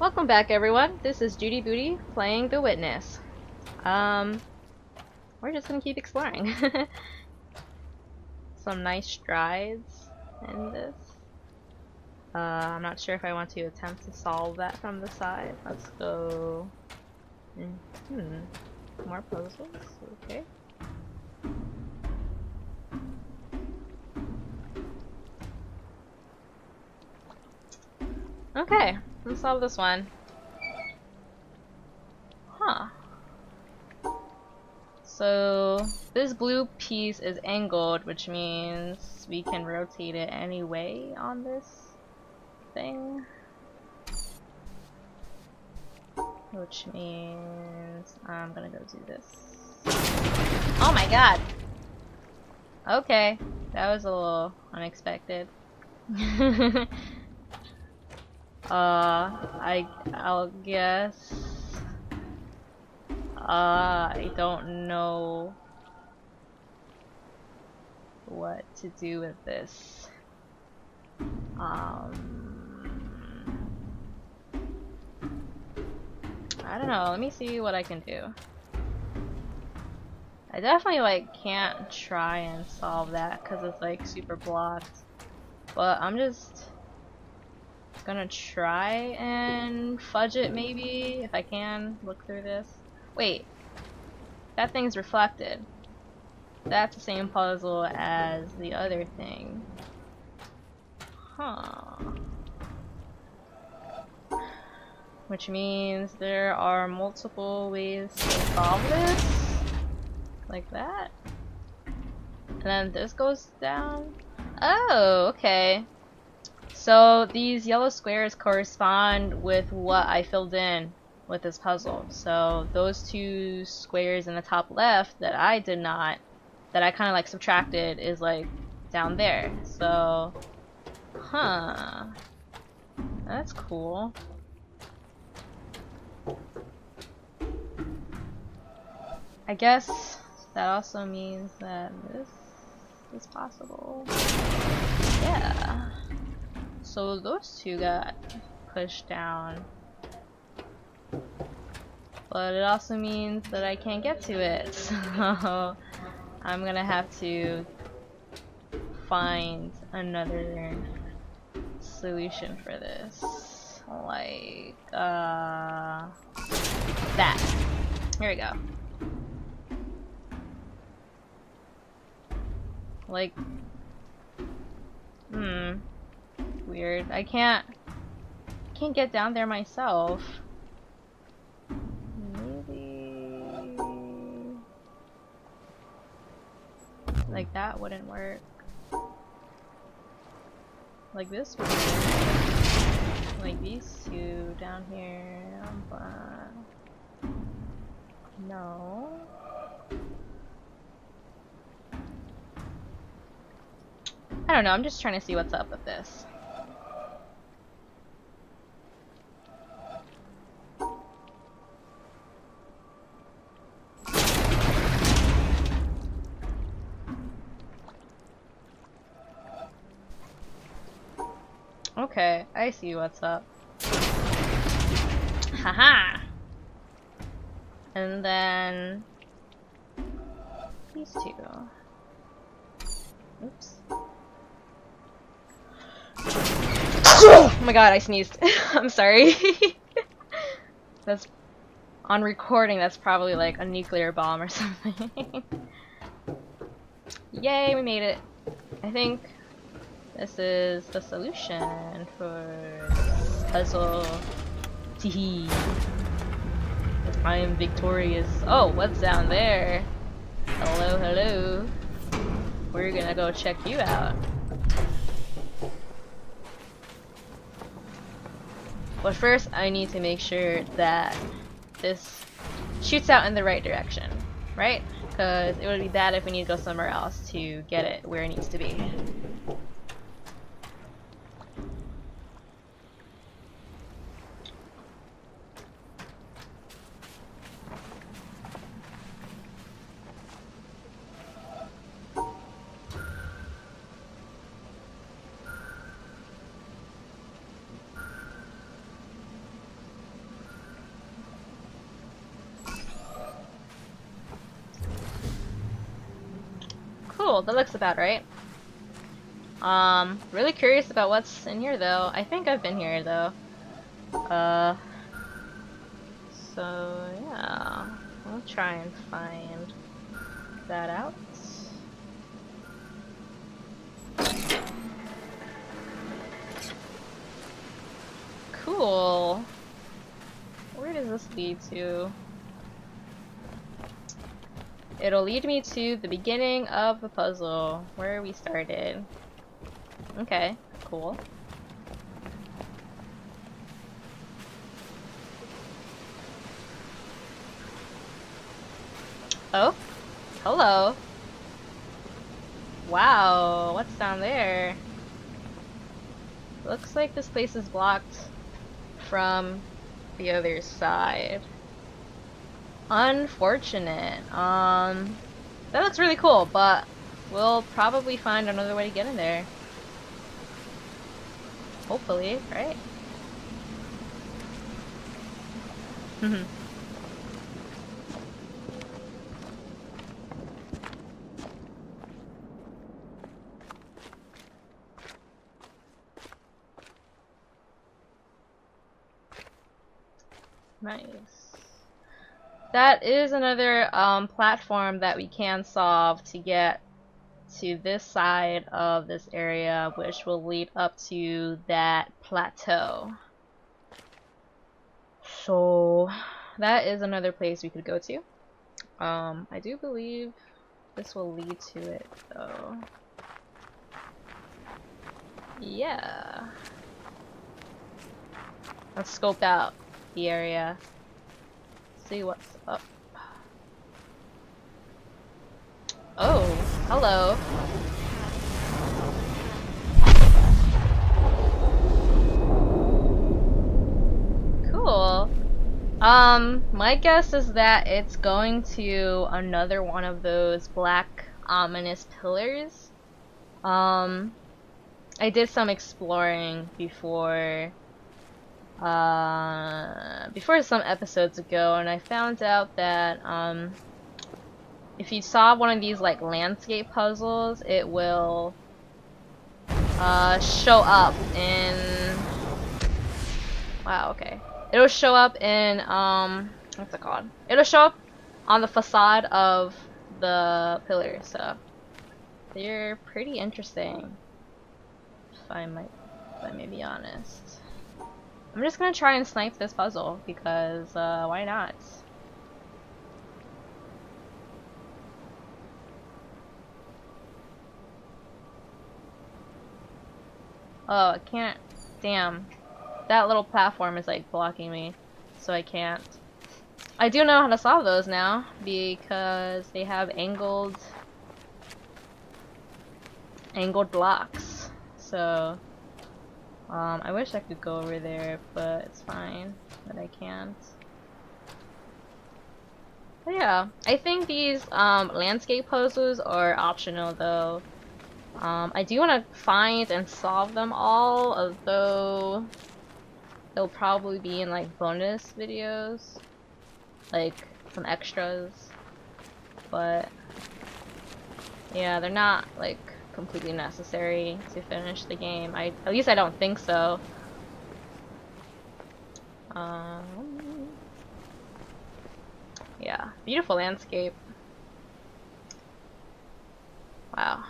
Welcome back, everyone. This is Judy Booty playing The Witness. We're just gonna keep exploring. Some nice strides in this. I'm not sure if I want to attempt to solve that from the side. Let's go. More puzzles. Okay. Okay, let's solve this one. Huh. So this blue piece is angled, which means we can rotate it any way on this thing. Which means I'm gonna go do this. Oh my god! Okay, that was a little unexpected. I'll guess. I don't know what to do with this. I don't know. Let me see what I can do. I definitely can't try and solve that because it's super blocked. But I'm just gonna try and fudge it maybe if I can look through this. Wait, that thing's reflected. That's the same puzzle as the other thing. Huh. Which means there are multiple ways to solve this. Like that. And then this goes down. Oh, okay. So these yellow squares correspond with what I filled in with this puzzle. So those two squares in the top left that I did not, that I kind of subtracted, is down there. So, huh. That's cool. I guess that also means that this is possible. Yeah. So those two got pushed down. But it also means that I can't get to it. So I'm gonna have to find another solution for this. That. Here we go. Weird. I can't get down there myself. Maybe that wouldn't work. This would work. These two down here, but no. I don't know, I'm just trying to see what's up with this. Okay, I see what's up. Haha! And then these two. Oops. Oh my god, I sneezed. I'm sorry. That's on recording, that's probably a nuclear bomb or something. Yay, we made it. I think this is the solution for this puzzle. Teehee. I am victorious. Oh, what's down there? Hello, hello. We're gonna go check you out. But first, I need to make sure that this shoots out in the right direction, right? Because it would be bad if we need to go somewhere else to get it where it needs to be. cool. That looks about right. Really curious about what's in here though. I think I've been here though. So yeah, I'll try and find that out. Cool. Where does this lead to? It'll lead me to the beginning of the puzzle, where we started. Okay, cool. Oh, hello. Wow, what's down there? Looks like this place is blocked from the other side. Unfortunate. That looks really cool, but we'll probably find another way to get in there. Hopefully, right? Nice. That is another platform that we can solve to get to this side of this area, which will lead up to that plateau. So that is another place we could go to. I do believe this will lead to it though. Yeah. Let's scope out the area. See what's up. Oh, hello. Cool. My guess is that it's going to another one of those black ominous pillars. I did some exploring before some episodes ago, and I found out that if you solve one of these like landscape puzzles, it will show up in okay. It'll show up in what's it called? It'll show up on the facade of the pillar, so they're pretty interesting. If I may be honest. I'm just gonna try and snipe this puzzle because why not? Oh, I can't. Damn. That little platform is like blocking me, so I can't. I do know how to solve those now because they have angled blocks. So I wish I could go over there, but it's fine that I can't. But yeah, I think these landscape puzzles are optional though. I do want to find and solve them all, although they'll probably be in like bonus videos, like some extras. But yeah, they're not like completely necessary to finish the game. At least I don't think so. Yeah, beautiful landscape. Wow.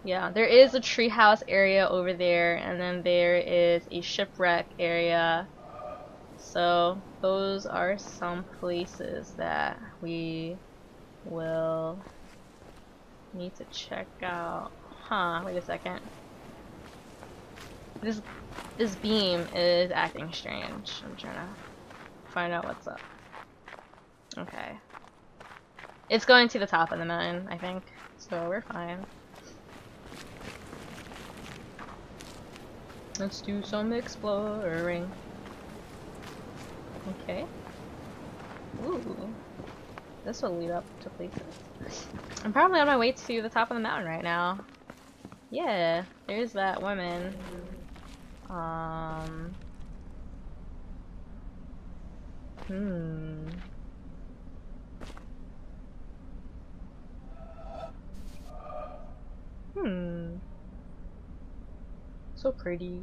Yeah, there is a treehouse area over there, and then there is a shipwreck area. So those are some places that we will need to check out. Huh, wait a second. This beam is acting strange. I'm trying to find out what's up. Okay. It's going to the top of the mountain, I think. So we're fine. Let's do some exploring. Okay. Ooh. This will lead up to places. I'm probably on my way to the top of the mountain right now. Yeah, there's that woman. Hmm. So pretty.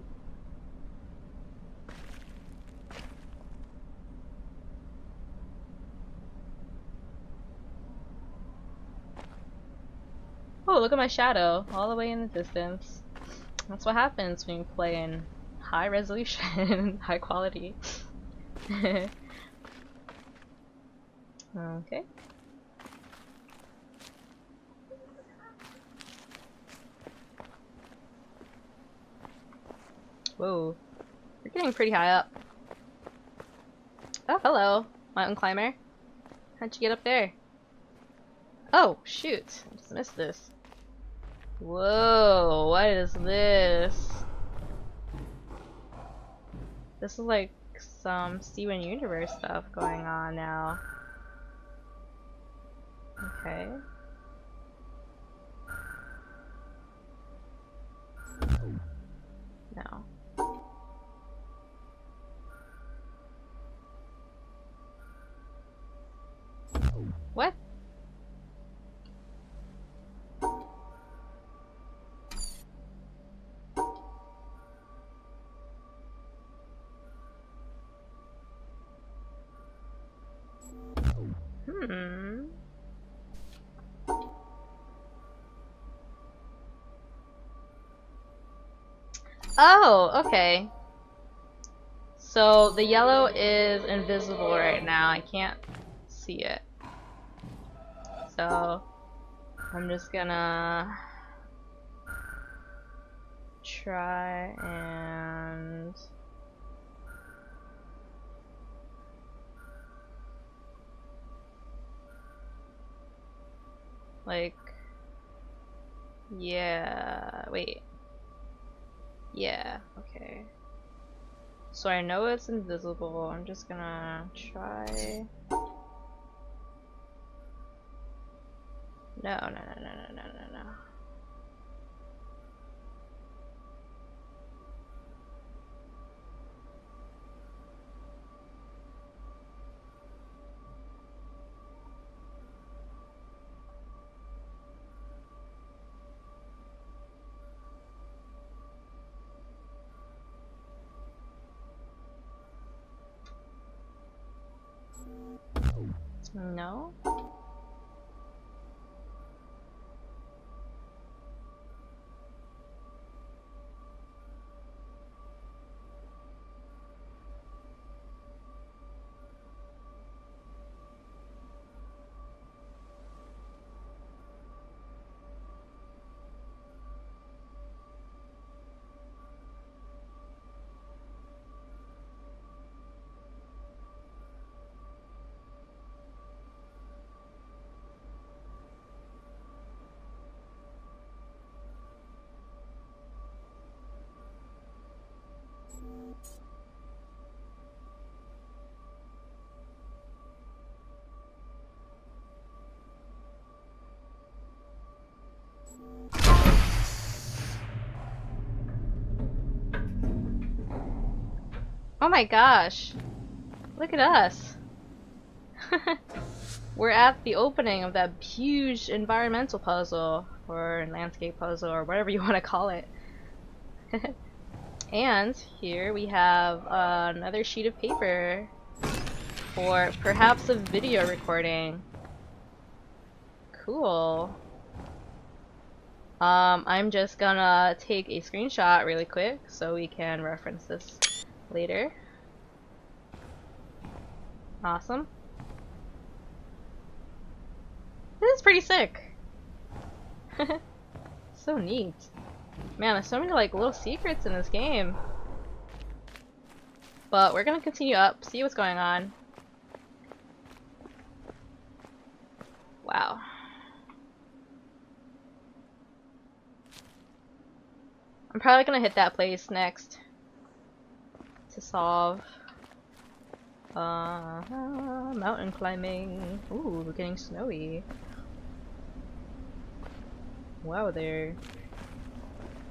Oh, look at my shadow, all the way in the distance. That's what happens when you play in high resolution, high quality. Okay. Whoa. We're getting pretty high up. Oh, hello, mountain climber. How'd you get up there? Oh, shoot. I just missed this. Whoa, what is this? This is like some Steven Universe stuff going on now. Okay. No. What? Hmm. Oh, okay. So the yellow is invisible right now. I can't see it. So I'm just gonna try and like, yeah, wait. Yeah, okay. So I know it's invisible. I'm just gonna try. No, no, no, no, no, no, no, no. No? Oh my gosh. Look at us. We're at the opening of that huge environmental puzzle, or landscape puzzle, or whatever you want to call it. And here we have another sheet of paper for perhaps a video recording. Cool. I'm just gonna take a screenshot really quick so we can reference this later. Awesome. This is pretty sick. So neat. Man, there's so many like little secrets in this game. But we're gonna continue up, see what's going on. Wow. I'm probably gonna hit that place next to solve. Mountain climbing. Ooh, we're getting snowy. Wow there.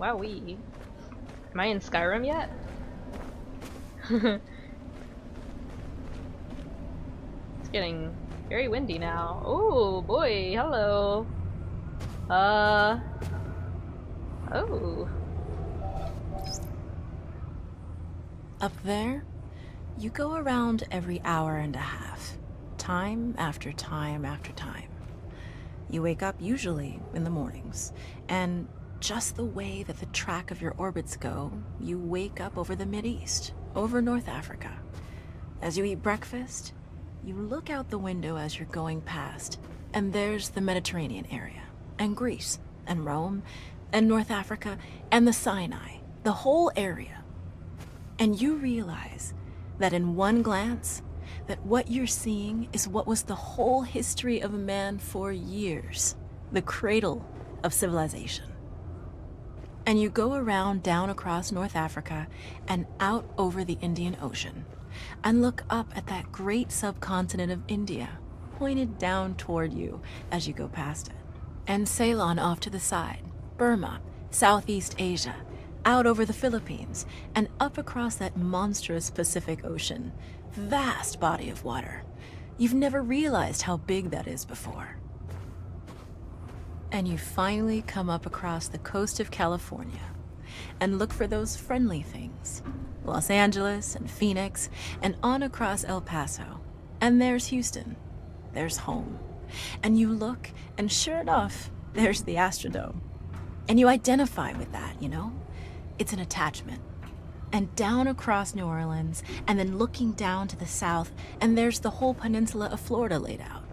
Wowee. Am I in Skyrim yet? It's getting very windy now. Oh boy, hello. Oh. Up there, you go around every hour and a half, time after time after time. You wake up usually in the mornings, and just the way that the track of your orbits go, you wake up over the Mideast, over North Africa. As you eat breakfast, you look out the window as you're going past, and there's the Mediterranean area, and Greece, and Rome, and North Africa, and the Sinai, the whole area. And you realize that in one glance, that what you're seeing is what was the whole history of man for years, the cradle of civilization. And you go around down across North Africa and out over the Indian Ocean and look up at that great subcontinent of India, pointed down toward you as you go past it. And Ceylon off to the side, Burma, Southeast Asia, out over the Philippines, and up across that monstrous Pacific Ocean, vast body of water. You've never realized how big that is before. And you finally come up across the coast of California and look for those friendly things. Los Angeles and Phoenix, and on across El Paso. And there's Houston. There's home. And you look, and sure enough, there's the Astrodome. And you identify with that, you know? It's an attachment. And down across New Orleans, and then looking down to the south, and there's the whole peninsula of Florida laid out.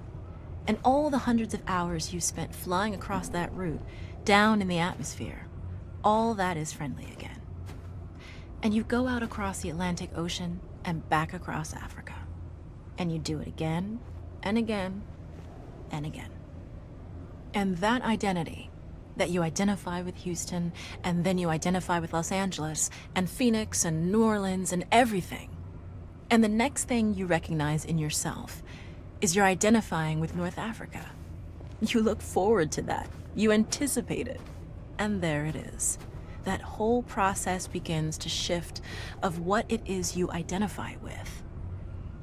And all the hundreds of hours you spent flying across that route, down in the atmosphere, all that is friendly again. And you go out across the Atlantic Ocean and back across Africa. And you do it again, and again, and again. And that identity, that you identify with Houston, and then you identify with Los Angeles, and Phoenix, and New Orleans, and everything. And the next thing you recognize in yourself is you're identifying with North Africa. You look forward to that. You anticipate it. And there it is. That whole process begins to shift of what it is you identify with.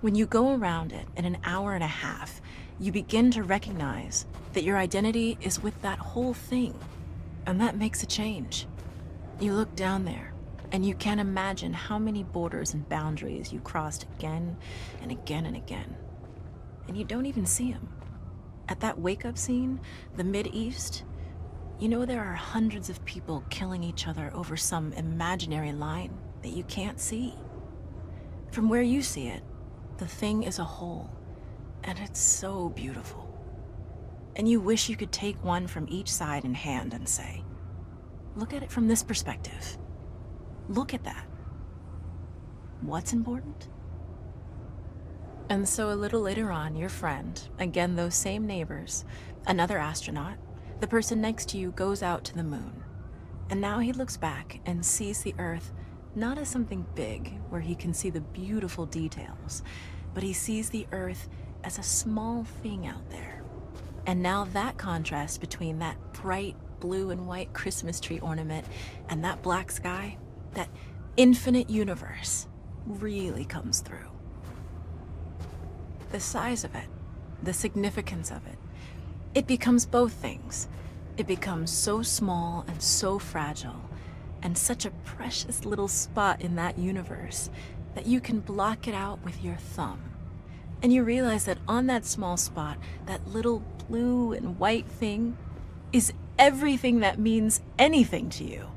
When you go around it in an hour and a half, you begin to recognize that your identity is with that whole thing. And that makes a change. You look down there, and you can't imagine how many borders and boundaries you crossed again and again and again. And you don't even see them. At that wake-up scene, the Mideast, you know there are hundreds of people killing each other over some imaginary line that you can't see. From where you see it, the thing is a whole, and it's so beautiful. And you wish you could take one from each side in hand and say, look at it from this perspective. Look at that. What's important? And so a little later on, your friend, again those same neighbors, another astronaut, the person next to you goes out to the moon. And now he looks back and sees the Earth not as something big where he can see the beautiful details, but he sees the Earth as a small thing out there. And now that contrast between that bright blue and white Christmas tree ornament and that black sky, that infinite universe, really comes through. The size of it, the significance of it, it becomes both things. It becomes so small and so fragile, and such a precious little spot in that universe that you can block it out with your thumb. And you realize that on that small spot, that little blue and white thing is everything that means anything to you.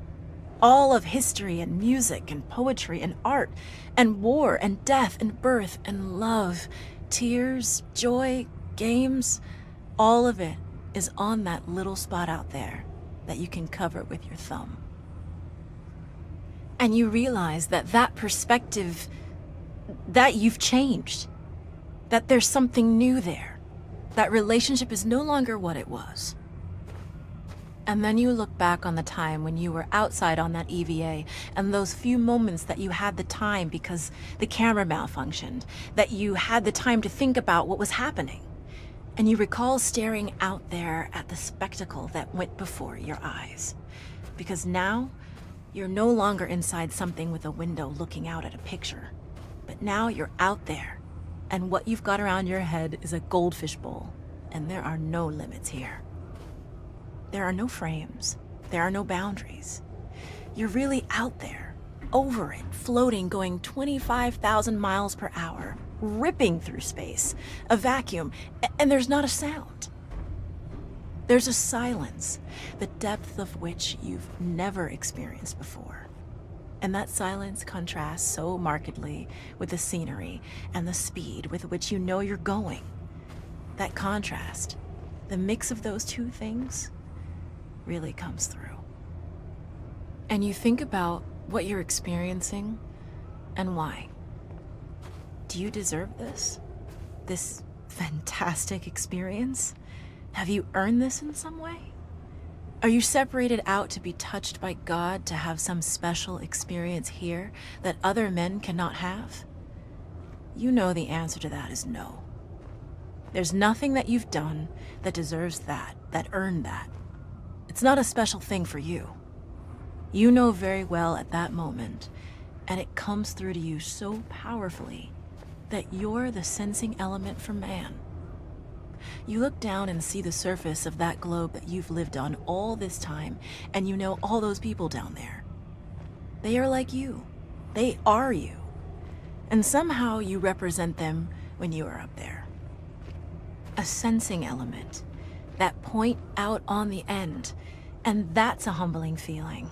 All of history and music and poetry and art and war and death and birth and love, tears, joy, games, all of it is on that little spot out there that you can cover with your thumb. And you realize that that perspective, that you've changed, that there's something new there. That relationship is no longer what it was. And then you look back on the time when you were outside on that EVA and those few moments that you had the time because the camera malfunctioned, that you had the time to think about what was happening. And you recall staring out there at the spectacle that went before your eyes. Because now, you're no longer inside something with a window looking out at a picture. But now you're out there, and what you've got around your head is a goldfish bowl, and there are no limits here. There are no frames. There are no boundaries. You're really out there, over it, floating, going 25,000 miles per hour, ripping through space, a vacuum, and there's not a sound. There's a silence, the depth of which you've never experienced before. And that silence contrasts so markedly with the scenery and the speed with which you know you're going. That contrast, the mix of those two things, really comes through. And you think about what you're experiencing and why. Do you deserve this? This fantastic experience? Have you earned this in some way? Are you separated out to be touched by God to have some special experience here that other men cannot have? You know the answer to that is no. There's nothing that you've done that deserves that earned that. It's not a special thing for you. You know very well at that moment, and it comes through to you so powerfully, that you're the sensing element for man. You look down and see the surface of that globe that you've lived on all this time, and you know all those people down there. They are like you. They are you. And somehow you represent them when you are up there. A sensing element, that point out on the end, and that's a humbling feeling.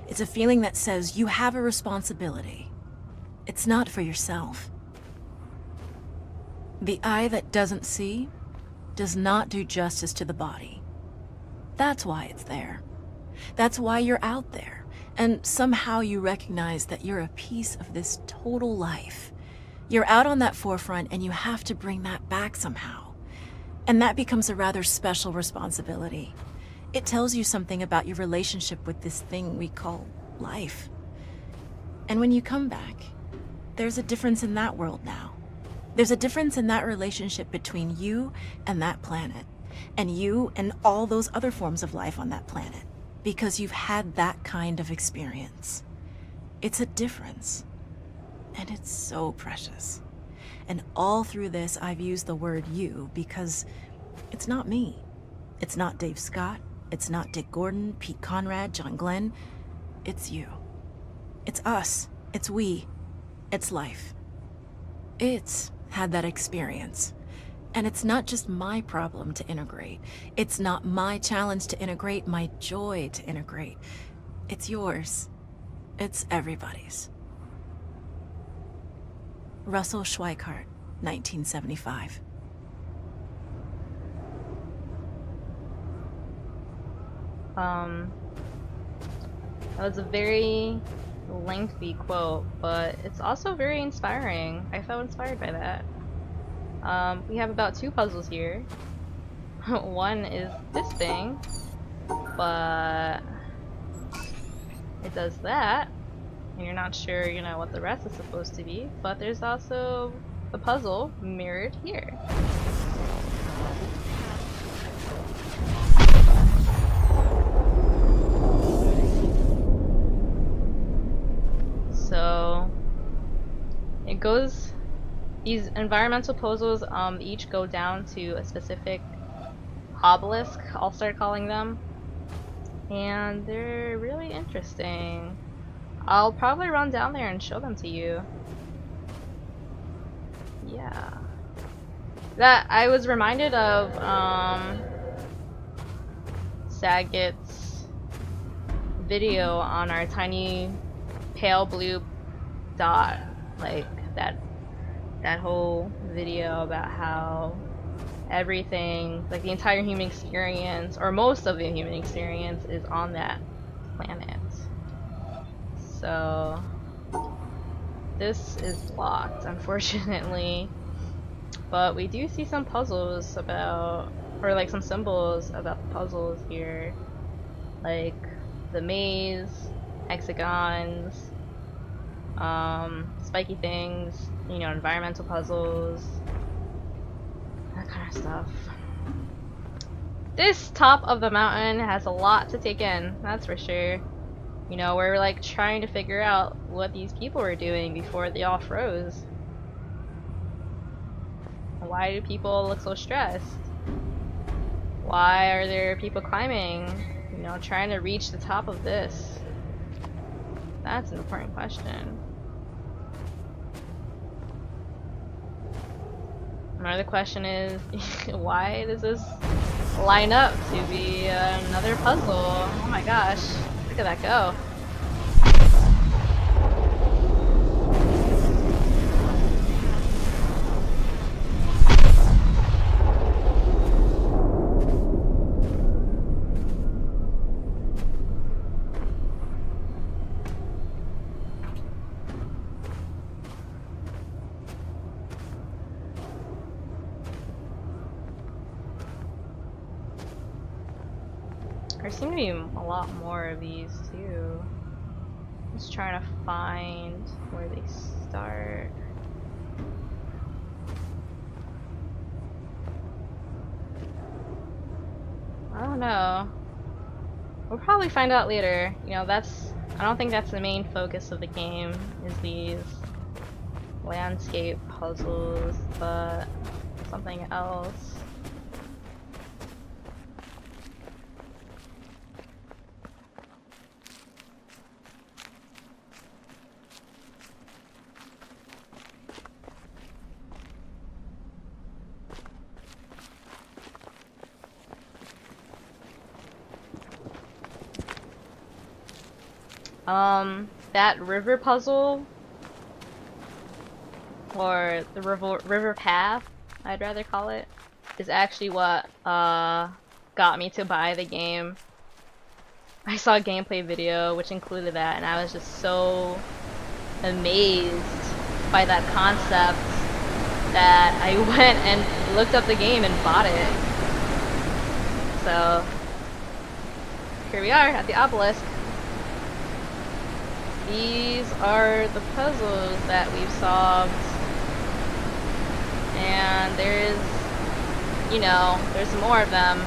It's a feeling that says you have a responsibility. It's not for yourself. The eye that doesn't see does not do justice to the body. That's why it's there. That's why you're out there. And somehow you recognize that you're a piece of this total life. You're out on that forefront and you have to bring that back somehow. And that becomes a rather special responsibility. It tells you something about your relationship with this thing we call life. And when you come back, there's a difference in that world now. There's a difference in that relationship between you and that planet, and you and all those other forms of life on that planet, because you've had that kind of experience. It's a difference, and it's so precious. And all through this, I've used the word you because it's not me. It's not Dave Scott. It's not Dick Gordon, Pete Conrad, John Glenn. It's you. It's us. It's we. It's life. It's had that experience. And it's not just my problem to integrate. It's not my challenge to integrate, my joy to integrate. It's yours. It's everybody's. Russell Schweikart, 1975. That was a very lengthy quote, but it's also very inspiring. I felt inspired by that. We have about 2 puzzles here. One is this thing, but it does that, and you're not sure, you know, what the rest is supposed to be. But there's also the puzzle mirrored here. So it goes, these environmental puzzles each go down to a specific obelisk, I'll start calling them, and they're really interesting. I'll probably run down there and show them to you. Yeah. That I was reminded of Saget's video on our tiny pale blue dot, like that whole video about how everything, like the entire human experience, or most of the human experience, is on that planet. So this is blocked, unfortunately, but we do see some puzzles about, or like some symbols about the puzzles here, like the maze, hexagons, spiky things, you know, environmental puzzles, that kind of stuff. This top of the mountain has a lot to take in, that's for sure. You know, we're like trying to figure out what these people were doing before they all froze. Why do people look so stressed? Why are there people climbing you know, trying to reach the top of this? That's an important question. Another question is, why does this line up to be another puzzle? Oh my gosh, look at that go. There seem to be a lot more of these too. Just trying to find where they start. I don't know. We'll probably find out later. You know, I don't think that's the main focus of the game, is these landscape puzzles, but something else. That river puzzle, or the river path, I'd rather call it, is actually what got me to buy the game. I saw a gameplay video which included that, and I was just so amazed by that concept that I went and looked up the game and bought it. So here we are at the obelisk. These are the puzzles that we've solved, and there's more of them,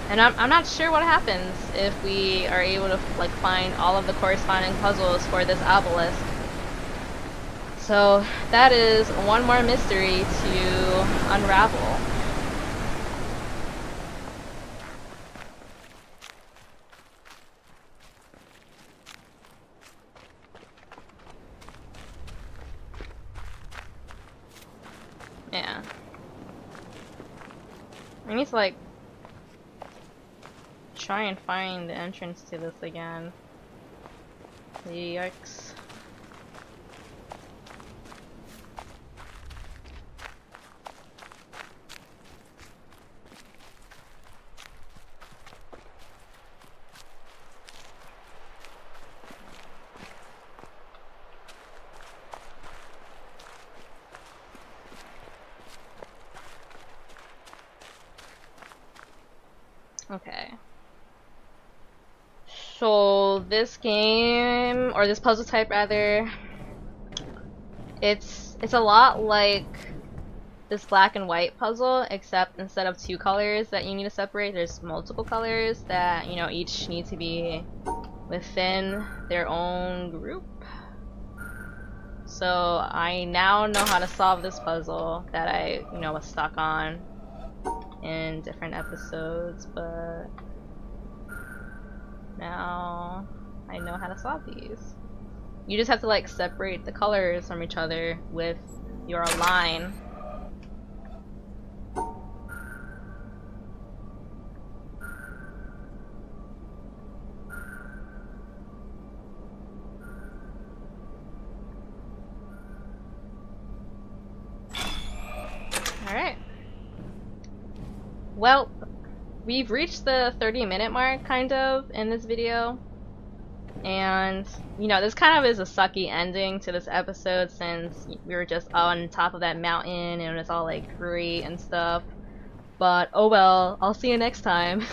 and I'm not sure what happens if we are able to like find all of the corresponding puzzles for this obelisk. So that is one more mystery to unravel. Yeah. I need to like try and find the entrance to this again. Yikes. Okay. So this game, or this puzzle type rather, it's a lot like this black and white puzzle, except instead of two colors that you need to separate, there's multiple colors that, you know, each need to be within their own group. So I now know how to solve this puzzle that I, you know, was stuck on in different episodes, but now I know how to solve these. You just have to like separate the colors from each other with your line. Alright. Well, we've reached the 30-minute mark, kind of, in this video. And, you know, this kind of is a sucky ending to this episode since we were just on top of that mountain and it's all, like, great and stuff. But, oh well, I'll see you next time.